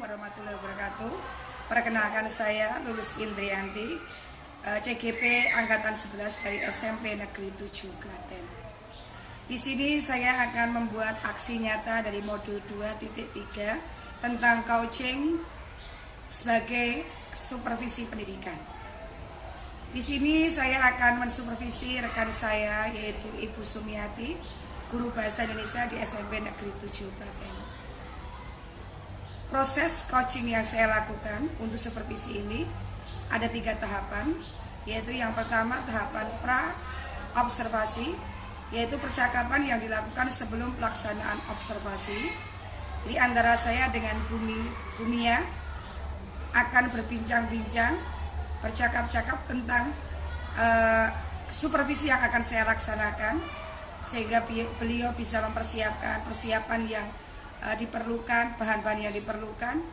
warahmatullahi wabarakatuh. Perkenalkan, saya Lulus Indrianti, CGP Angkatan 11 dari SMP Negeri 7 Klaten. Di sini saya akan membuat aksi nyata dari modul 2.3 tentang coaching sebagai supervisi pendidikan. Di sini saya akan mensupervisi rekan saya, yaitu Ibu Sumiati, guru bahasa Indonesia di SMP Negeri 7 Klaten. Proses coaching yang saya lakukan untuk supervisi ini ada 3 tahapan, yaitu yang pertama tahapan pra-observasi, yaitu percakapan yang dilakukan sebelum pelaksanaan observasi. Jadi antara saya dengan Bumia akan berbincang-bincang, bercakap-cakap tentang supervisi yang akan saya laksanakan, sehingga beliau bisa mempersiapkan persiapan yang diperlukan, bahan-bahan yang diperlukan.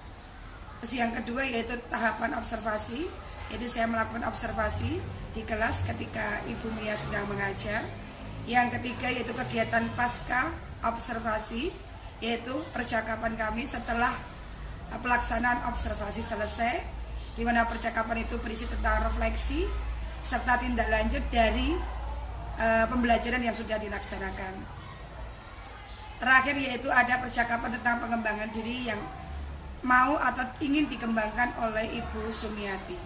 Terus yang kedua yaitu tahapan observasi, yaitu saya melakukan observasi di kelas ketika Ibu Mia sedang mengajar. Yang ketiga yaitu kegiatan pasca observasi, yaitu percakapan kami setelah pelaksanaan observasi selesai, di mana percakapan itu berisi tentang refleksi serta tindak lanjut dari pembelajaran yang sudah dilaksanakan. Terakhir yaitu ada percakapan tentang pengembangan diri yang mau atau ingin dikembangkan oleh Ibu Sumiati.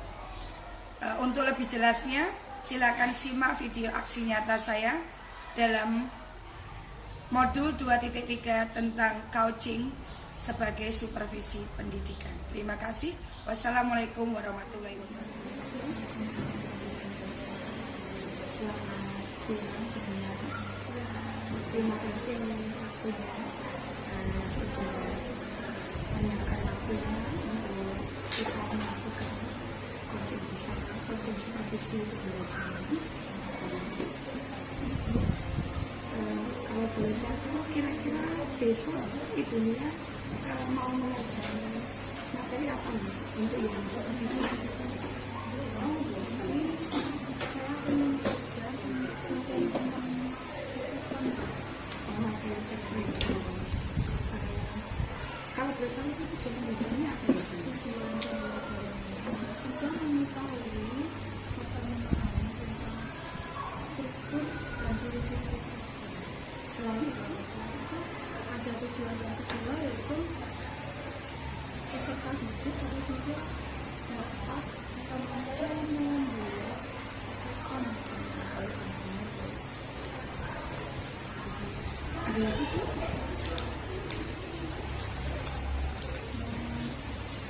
Untuk lebih jelasnya, silakan simak video aksi nyata saya dalam modul 2.3 tentang coaching sebagai supervisi pendidikan. Terima kasih. Wassalamualaikum warahmatullahi wabarakatuh. Selamat siang semuanya. Terima kasih sudah menyiapkan waktunya untuk kita melakukan coaching supervisi pembelajaran. Kalau boleh saya tahu, kira-kira besok Ibu Mia mau mengajar materi apa nih untuk yang supervisi? Kalau boleh tahu itu tujuan belajarnya apa ya? Tujuan belajarnya siswa mengetahui struktur dan ciri-ciri kehidupan. Selain itu ada tujuan yang kedua, yaitu peserta didik atau siswa dapat atau mampu membuat ada lagi tuh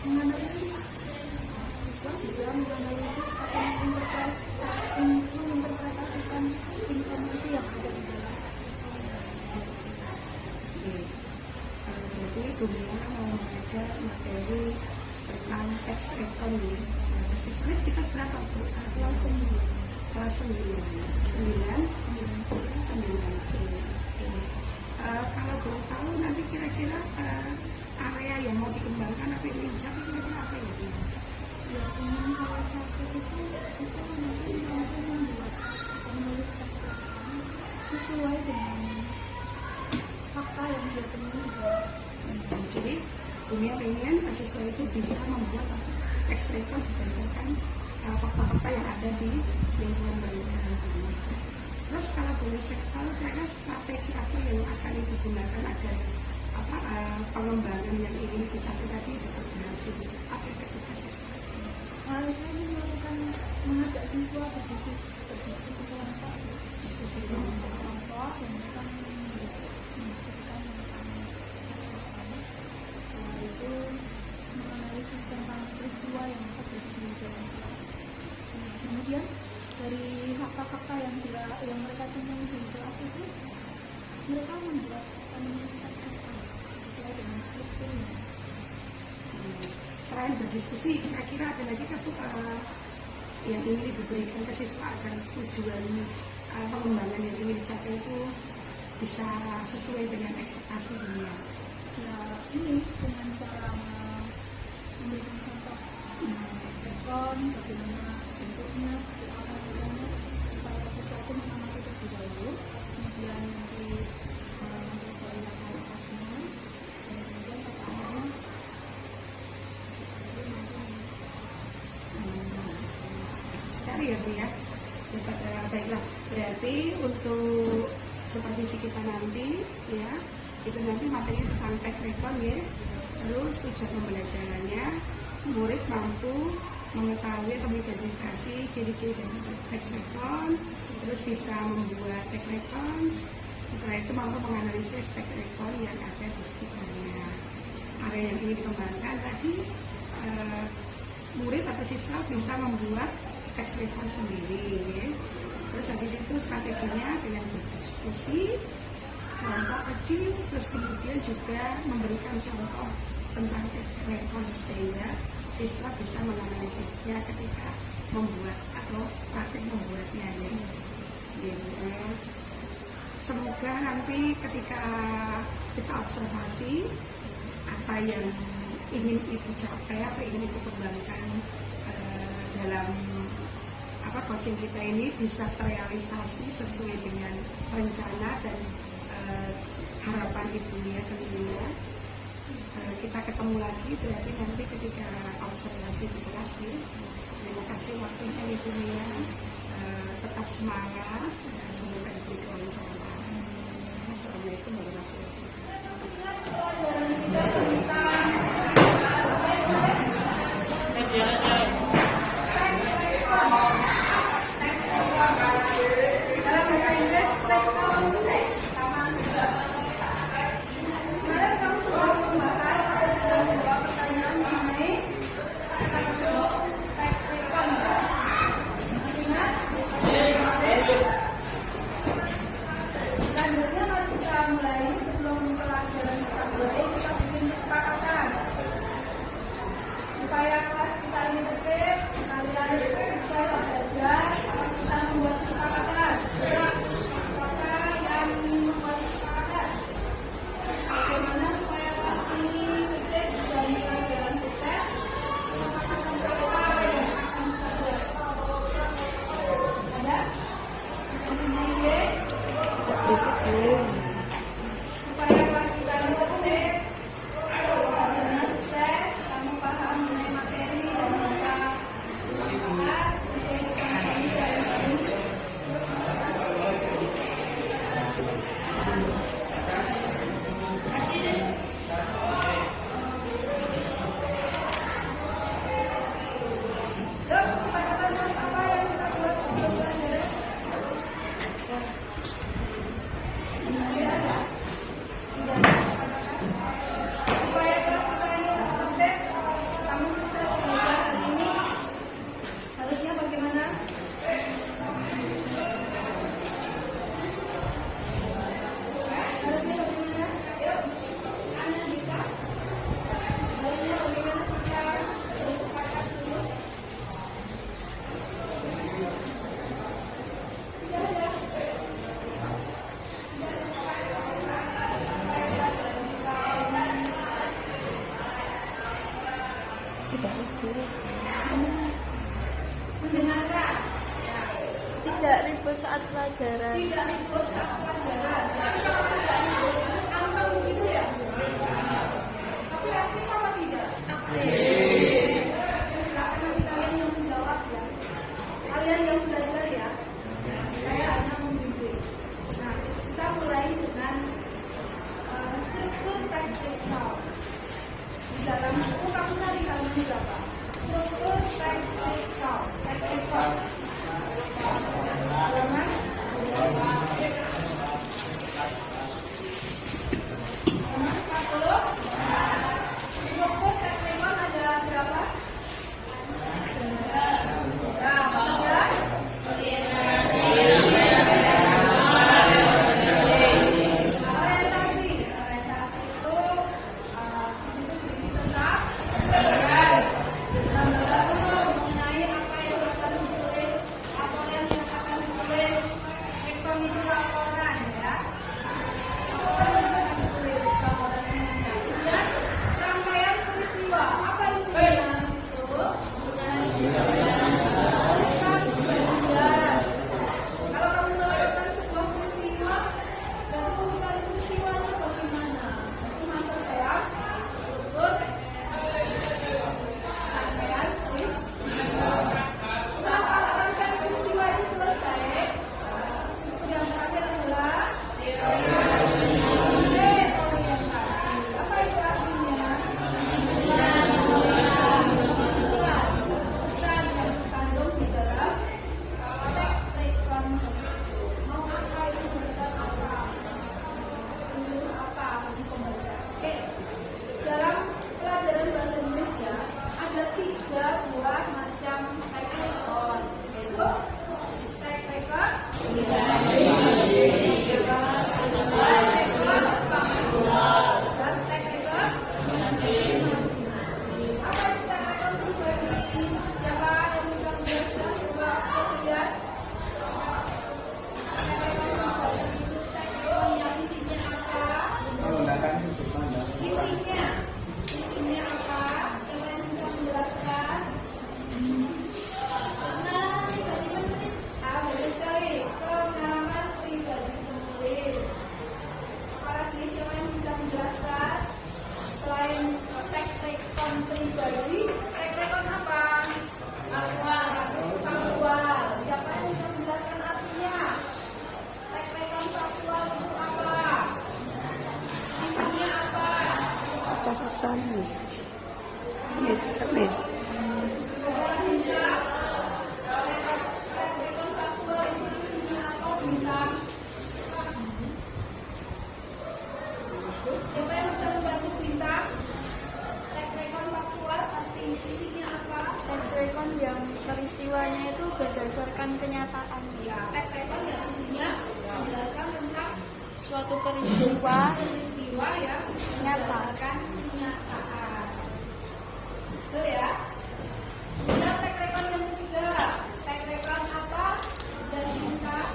menganalisis. Siswa bisa menganalisis atau menginterpretasikan informasi yang ada di dalam. Berarti Ibu Mia mau mengajar materi tentang teks rekon nih. Siswa kita berapa Bu? Kelas 9. Kelas 9 C. Kalau boleh tahu nanti kira-kira area yang mau dikembangkan atau ingin dicapai kira-kira apa ya? Ya, ingin saya capai itu siswa nanti mampu membuat menulis fakta sesuai dengan fakta yang dia temui. Jadi Bumia pengen siswa itu bisa membuat teks rekon berdasarkan fakta-fakta yang ada di lingkungan mereka. Terus kalau boleh saya tahu, kira-kira strategi apa yang akan digunakan agar pengembangan yang ingin dicapai tadi dapat berhasil? Apa efektivitas siswa? Saya ingin melakukan mengajak siswa berdiskusi kelompok, dan mereka mendiskusikan tentang itu menganalisis tentang peristiwa yang terjadi di dalam kelas. Kemudian dari fakta-fakta yang mereka temui di kelas itu, mereka membuat penulisan sesuai dengan strukturnya. Selain berdiskusi, kira-kira ada lagi yang ingin diberikan ke siswa agar tujuan pengembangan yang ingin dicapai itu bisa sesuai dengan ekspektasi dunia? Ya, ini dengan cara memberikan contoh rekon, bagaimana bentuknya, seperti apa bentuknya, supaya sesuatu mengamati terlebih dahulu, kemudian nanti mempelajari langkah-langkahnya, dan kemudian pertanyaannya ya. Baiklah, berarti untuk supervisi kita nanti ya, itu nanti materinya tentang tag recon ya. Terus tujuan pembelajarannya, murid mampu mengetahui atau mengidentifikasi ciri-ciri dari tag recon, terus bisa membuat tag recon. Setelah itu mampu menganalisis tag recon yang ada di sekitarnya. Area yang ingin dikembangkan tadi, murid atau siswa bisa membuat tag recon sendiri ya. Terus habis itu strateginya dengan berdiskusi kelompok kecil, terus kemudian juga memberikan contoh tentang tag recon sehingga siswa bisa menganalisisnya ketika membuat atau praktik membuatnya ya. Semoga nanti ketika kita observasi apa yang ingin ibu capai atau ingin ibu kembangkan dalam coaching kita ini bisa terrealisasi sesuai dengan rencana dan harapan ibu ya tentunya. Kita ketemu lagi berarti nanti ketika observasi di kelas ya. Terima kasih waktunya ibu ya. Tetap semangat. Semoga diberi kelancaran. Assalamualaikum warahmatullahi Tidak ribut saat pelajaran. Tonis. Miss. Siapa yang bisa membantu Bintang? Track faktual arti isinya apa? Track yang peristiwanya itu berdasarkan kenyataan. Ya, track yang isinya menjelaskan tentang suatu peristiwa yang berdasarkan kenyataan. Betul ya? Kemudian track record yang ketiga, track record apa? Dan singkat.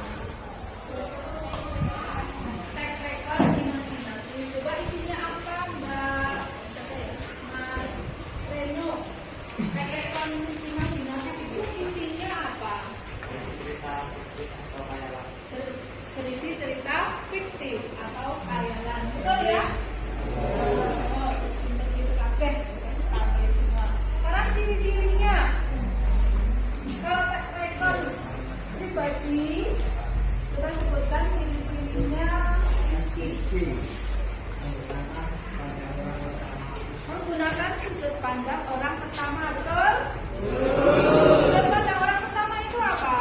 Track record imajinasi. Coba isinya apa, Mbak? Mas Reno. Track record imajinasi itu isinya apa? Berisi cerita fiktif atau khayalan. Betul ya? Oh, pinter gitu kabeh. Kabeh semua. Sekarang ciri-cirinya. Kalau track record pribadi, coba sebutkan ciri-cirinya. Menggunakan sudut pandang orang pertama, betul? Sudut pandang orang pertama itu apa?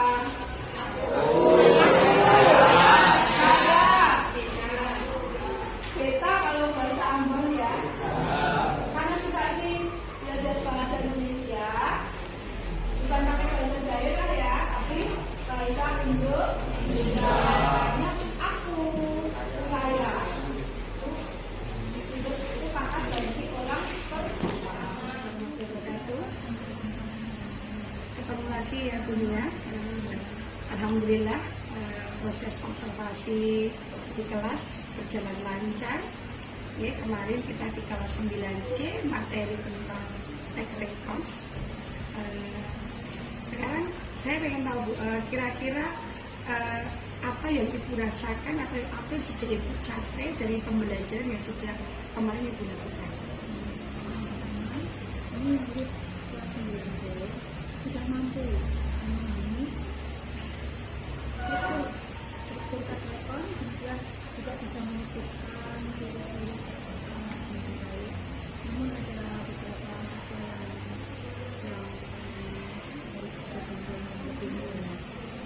Beta kalau bahasa Ambon ya. Karena kita ini belajar bahasa Indonesia, bukan pakai bahasa daerah ya, tapi bahasa Indonesia. Aku, saya. Itu pangkat bagi orang pertama. Ketemu lagi ya Bunia. Alhamdulillah proses observasi di kelas berjalan lancar. Ya, kemarin kita di kelas 9C materi tentang tech records. Sekarang saya pengen tahu Bu, kira-kira apa yang Ibu rasakan atau apa yang sudah Ibu capai dari pembelajaran yang sudah kemarin Ibu lakukan? Ini murid kelas 9C sudah mampu memahami struktur teknikon, kemudian juga bisa menentukan ciri-ciri dengan baik. Namun ada beberapa siswa yang harus berbimbing yang lebih mudah.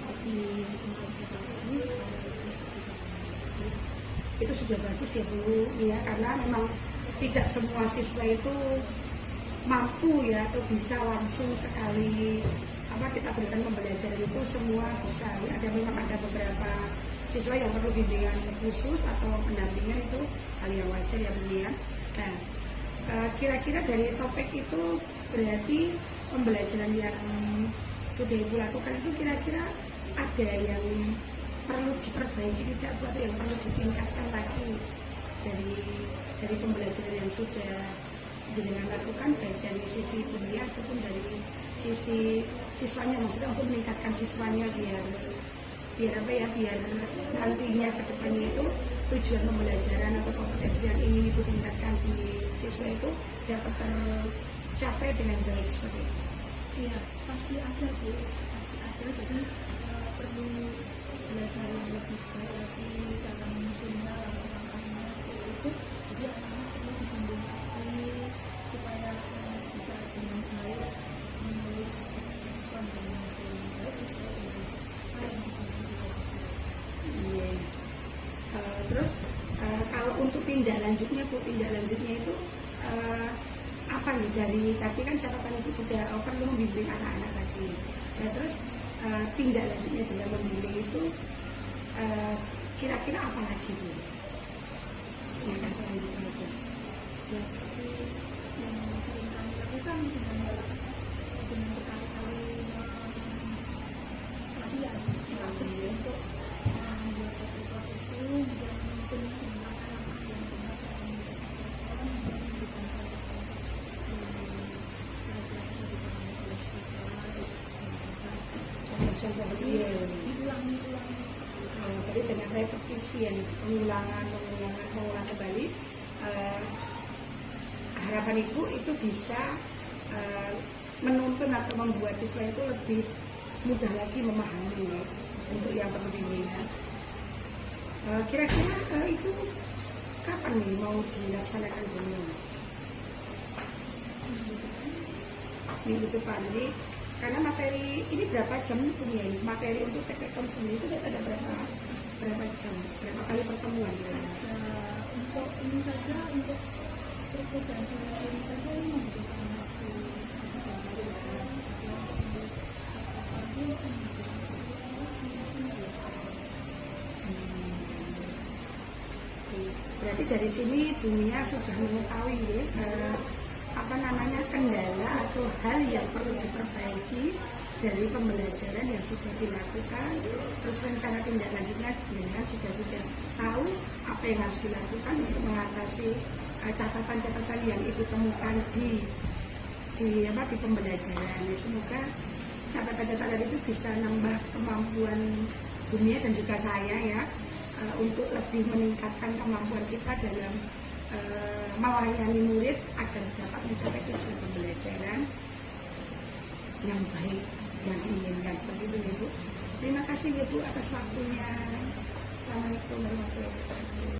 Tapi intensitas ini supaya bisa Itu sudah bagus ya Bu, ya, karena memang tidak semua siswa itu mampu ya atau bisa langsung sekali kita berikan pembelajaran itu semua bisa ya. Ada beberapa siswa yang perlu bimbingan khusus atau pendampingan, itu hal yang wajar ya Bu ya. Nah, kira-kira dari topik itu berarti pembelajaran yang sudah Ibu lakukan itu kira-kira ada yang perlu diperbaiki tidak Bu, atau yang perlu ditingkatkan lagi dari pembelajaran yang sudah jenengan lakukan, baik dari sisi kuliah ataupun dari sisi siswanya, maksudnya untuk meningkatkan siswanya biar nantinya ke depannya itu tujuan pembelajaran atau kompetensi yang ingin Ibu tingkatkan di siswa itu dapat tercapai dengan baik seperti itu. Iya, pasti ada Bu, pasti ada. Jadi perlu belajar yang lebih baik lagi, cara menyusunnya, langkah-langkahnya seperti itu. Jadi anak-anak perlu dibimbing lagi supaya saya bisa dengan baik menulis kombinasi yang baik sesuai dengan apa yang Iya. Terus kalau untuk tindak lanjutnya Bu, itu apa nih dari tadi kan catatan Ibu sudah perlu membimbing anak-anak tadi. Nah, terus tindak lanjutnya dalam membimbing itu kira-kira apa lagi Bu? Yang selanjutnya itu? ya seperti yang sering kami lakukan dengan berkali-kali pelatihan untuk membuat topik itu, kemudian mungkin langkah-langkah yang benar cara menyelesaikan dan memberikan contoh-contoh yang kira-kira bisa dipahami oleh siswa Contoh diulangi. Jadi dengan repetisi yang pengulangan kembali, harapan Ibu itu bisa menuntun atau membuat siswa itu lebih mudah lagi memahami ya, untuk yang perlu bimbingan. Kira-kira itu kapan nih mau dilaksanakan dulu? minggu depan. Jadi karena materi ini berapa jam punya ini materi untuk teknikon sendiri itu ada berapa jam, berapa kali pertemuan ya? Untuk ini saja, untuk struktur dan cara ini saja ini membutuhkan waktu 1 jam aja ya. Terus apa-apa Berarti dari sini dunia sudah mengetahui ya, kendala atau hal yang perlu diperbaiki dari pembelajaran yang sudah dilakukan. Terus rencana tindak lanjutnya dengan sudah tahu apa yang harus dilakukan untuk mengatasi catatan-catatan yang ibu temukan di pembelajaran. Ya, semoga catatan-catatan itu bisa nambah kemampuan dunia dan juga saya ya, untuk lebih meningkatkan kemampuan kita dalam melayani murid agar dapat mencapai tujuan pembelajaran yang baik yang diinginkan. Seperti itu ya Bu. Terima kasih ya Bu atas waktunya. Assalamualaikum warahmatullahi wabarakatuh.